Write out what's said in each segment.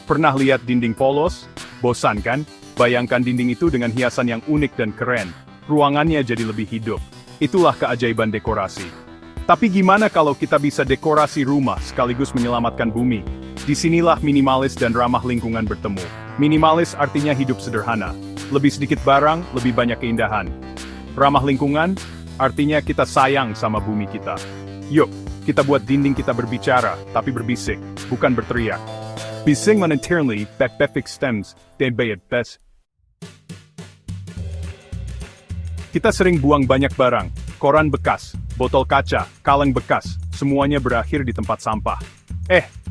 Pernah lihat dinding polos? Bosan kan? Bayangkan dinding itu dengan hiasan yang unik dan keren. Ruangannya jadi lebih hidup. Itulah keajaiban dekorasi. Tapi gimana kalau kita bisa dekorasi rumah sekaligus menyelamatkan bumi? Disinilah minimalis dan ramah lingkungan bertemu. Minimalis artinya hidup sederhana. Lebih sedikit barang, lebih banyak keindahan. Ramah lingkungan, artinya kita sayang sama bumi kita. Yuk, kita buat dinding kita berbicara, tapi berbisik, bukan berteriak. Bising monetarily, back stems, dan bayad best. Kita sering buang banyak barang, koran bekas, botol kaca, kaleng bekas, semuanya berakhir di tempat sampah.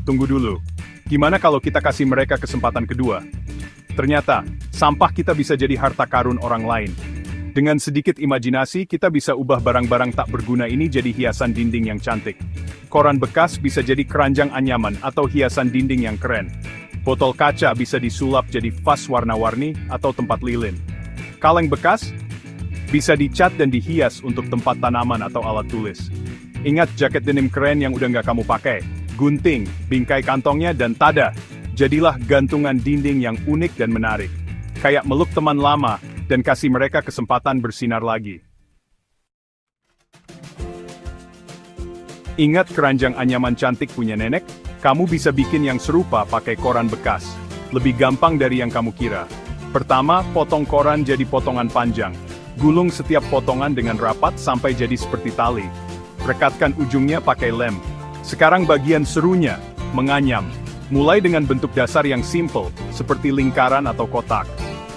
Tunggu dulu. Gimana kalau kita kasih mereka kesempatan kedua? Ternyata, sampah kita bisa jadi harta karun orang lain. Dengan sedikit imajinasi, kita bisa ubah barang-barang tak berguna ini jadi hiasan dinding yang cantik. Koran bekas bisa jadi keranjang anyaman atau hiasan dinding yang keren. Botol kaca bisa disulap jadi vas warna-warni atau tempat lilin. Kaleng bekas bisa dicat dan dihias untuk tempat tanaman atau alat tulis. Ingat jaket denim keren yang udah nggak kamu pakai? Gunting, bingkai kantongnya, dan tada. Jadilah gantungan dinding yang unik dan menarik. Kayak meluk teman lama, dan kasih mereka kesempatan bersinar lagi. Ingat keranjang anyaman cantik punya nenek? Kamu bisa bikin yang serupa pakai koran bekas. Lebih gampang dari yang kamu kira. Pertama, potong koran jadi potongan panjang. Gulung setiap potongan dengan rapat sampai jadi seperti tali. Rekatkan ujungnya pakai lem. Sekarang bagian serunya, menganyam. Mulai dengan bentuk dasar yang simple, seperti lingkaran atau kotak.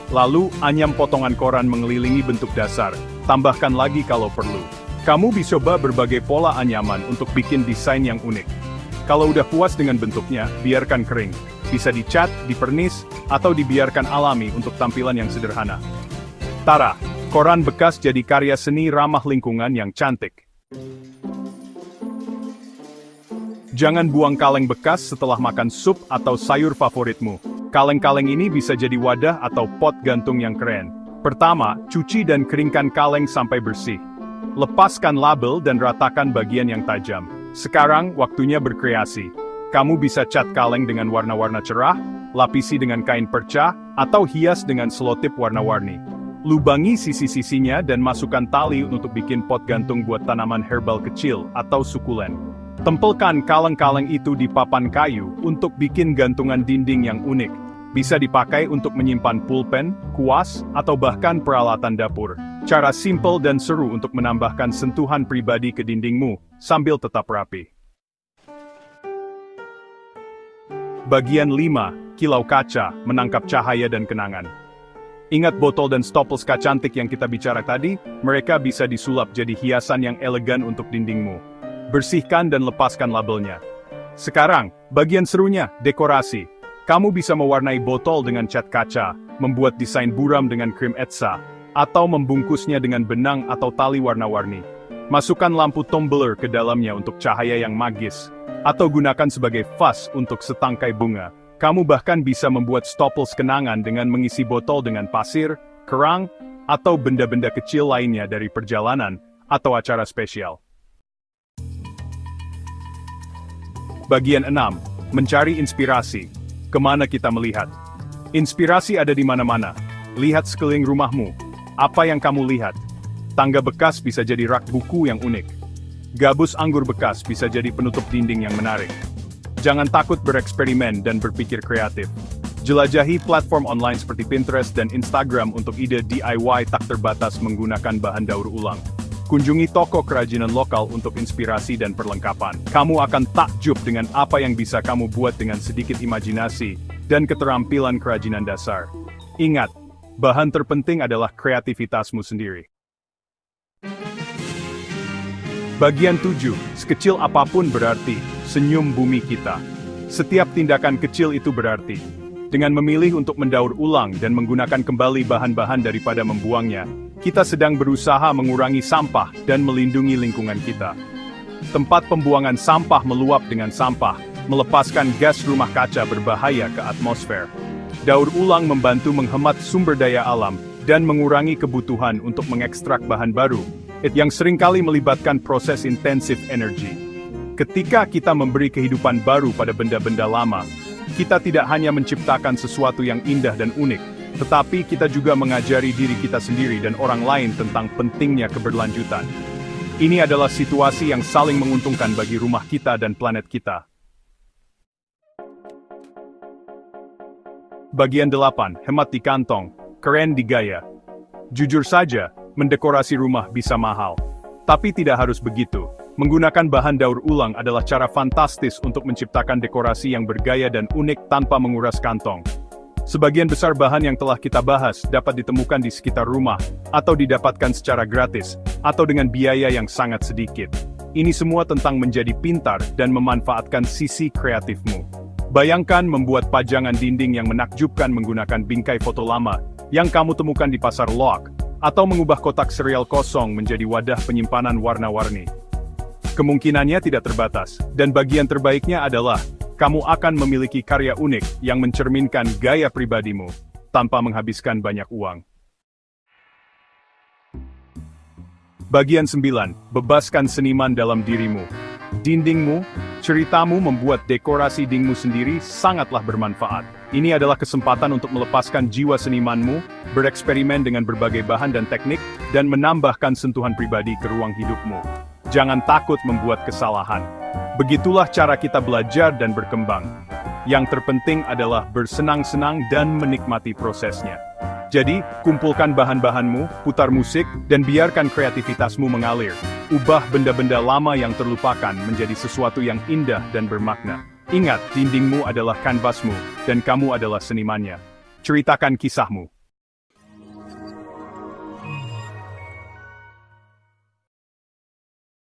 Lalu, anyam potongan koran mengelilingi bentuk dasar. Tambahkan lagi kalau perlu. Kamu bisa coba berbagai pola anyaman untuk bikin desain yang unik. Kalau udah puas dengan bentuknya, biarkan kering. Bisa dicat, dipernis, atau dibiarkan alami untuk tampilan yang sederhana. Tara, koran bekas jadi karya seni ramah lingkungan yang cantik. Jangan buang kaleng bekas setelah makan sup atau sayur favoritmu. Kaleng-kaleng ini bisa jadi wadah atau pot gantung yang keren. Pertama, cuci dan keringkan kaleng sampai bersih. Lepaskan label dan ratakan bagian yang tajam. Sekarang, waktunya berkreasi. Kamu bisa cat kaleng dengan warna-warna cerah, lapisi dengan kain perca, atau hias dengan selotip warna-warni. Lubangi sisi-sisinya dan masukkan tali untuk bikin pot gantung buat tanaman herbal kecil atau sukulen. Tempelkan kaleng-kaleng itu di papan kayu untuk bikin gantungan dinding yang unik. Bisa dipakai untuk menyimpan pulpen, kuas, atau bahkan peralatan dapur. Cara simple dan seru untuk menambahkan sentuhan pribadi ke dindingmu, sambil tetap rapi. Bagian 5, kilau kaca, menangkap cahaya dan kenangan. Ingat botol dan stoples kaca cantik yang kita bicara tadi? Mereka bisa disulap jadi hiasan yang elegan untuk dindingmu. Bersihkan dan lepaskan labelnya. Sekarang, bagian serunya, dekorasi. Kamu bisa mewarnai botol dengan cat kaca, membuat desain buram dengan krim etsa, atau membungkusnya dengan benang atau tali warna-warni. Masukkan lampu tumbler ke dalamnya untuk cahaya yang magis, atau gunakan sebagai vas untuk setangkai bunga. Kamu bahkan bisa membuat stoples kenangan dengan mengisi botol dengan pasir, kerang, atau benda-benda kecil lainnya dari perjalanan atau acara spesial. Bagian 6. Mencari inspirasi. Kemana kita melihat? Inspirasi ada di mana-mana. Lihat sekeliling rumahmu. Apa yang kamu lihat? Tangga bekas bisa jadi rak buku yang unik. Gabus anggur bekas bisa jadi penutup dinding yang menarik. Jangan takut bereksperimen dan berpikir kreatif. Jelajahi platform online seperti Pinterest dan Instagram untuk ide DIY tak terbatas menggunakan bahan daur ulang. Kunjungi toko kerajinan lokal untuk inspirasi dan perlengkapan. Kamu akan takjub dengan apa yang bisa kamu buat dengan sedikit imajinasi dan keterampilan kerajinan dasar. Ingat, bahan terpenting adalah kreativitasmu sendiri. Bagian 7, sekecil apapun berarti, senyum bumi kita. Setiap tindakan kecil itu berarti. Dengan memilih untuk mendaur ulang dan menggunakan kembali bahan-bahan daripada membuangnya, kita sedang berusaha mengurangi sampah dan melindungi lingkungan kita. Tempat pembuangan sampah meluap dengan sampah, melepaskan gas rumah kaca berbahaya ke atmosfer. Daur ulang membantu menghemat sumber daya alam dan mengurangi kebutuhan untuk mengekstrak bahan baru, yang seringkali melibatkan proses intensif energi. Ketika kita memberi kehidupan baru pada benda-benda lama, Kita tidak hanya menciptakan sesuatu yang indah dan unik, tetapi kita juga mengajari diri kita sendiri dan orang lain tentang pentingnya keberlanjutan. Ini adalah situasi yang saling menguntungkan bagi rumah kita dan planet kita. Bagian 8, hemat di kantong, keren di gaya. Jujur saja, mendekorasi rumah bisa mahal. Tapi tidak harus begitu. Menggunakan bahan daur ulang adalah cara fantastis untuk menciptakan dekorasi yang bergaya dan unik tanpa menguras kantong. Sebagian besar bahan yang telah kita bahas dapat ditemukan di sekitar rumah, atau didapatkan secara gratis, atau dengan biaya yang sangat sedikit. Ini semua tentang menjadi pintar dan memanfaatkan sisi kreatifmu. Bayangkan membuat pajangan dinding yang menakjubkan menggunakan bingkai foto lama yang kamu temukan di pasar log, atau mengubah kotak sereal kosong menjadi wadah penyimpanan warna-warni. Kemungkinannya tidak terbatas, dan bagian terbaiknya adalah, kamu akan memiliki karya unik yang mencerminkan gaya pribadimu, tanpa menghabiskan banyak uang. Bagian 9, bebaskan seniman dalam dirimu. Dindingmu, ceritamu membuat dekorasi dindingmu sendiri sangatlah bermanfaat. Ini adalah kesempatan untuk melepaskan jiwa senimanmu, bereksperimen dengan berbagai bahan dan teknik, dan menambahkan sentuhan pribadi ke ruang hidupmu. Jangan takut membuat kesalahan. Begitulah cara kita belajar dan berkembang. Yang terpenting adalah bersenang-senang dan menikmati prosesnya. Jadi, kumpulkan bahan-bahanmu, putar musik, dan biarkan kreativitasmu mengalir. Ubah benda-benda lama yang terlupakan menjadi sesuatu yang indah dan bermakna. Ingat, dindingmu adalah kanvasmu, dan kamu adalah senimannya. Ceritakan kisahmu.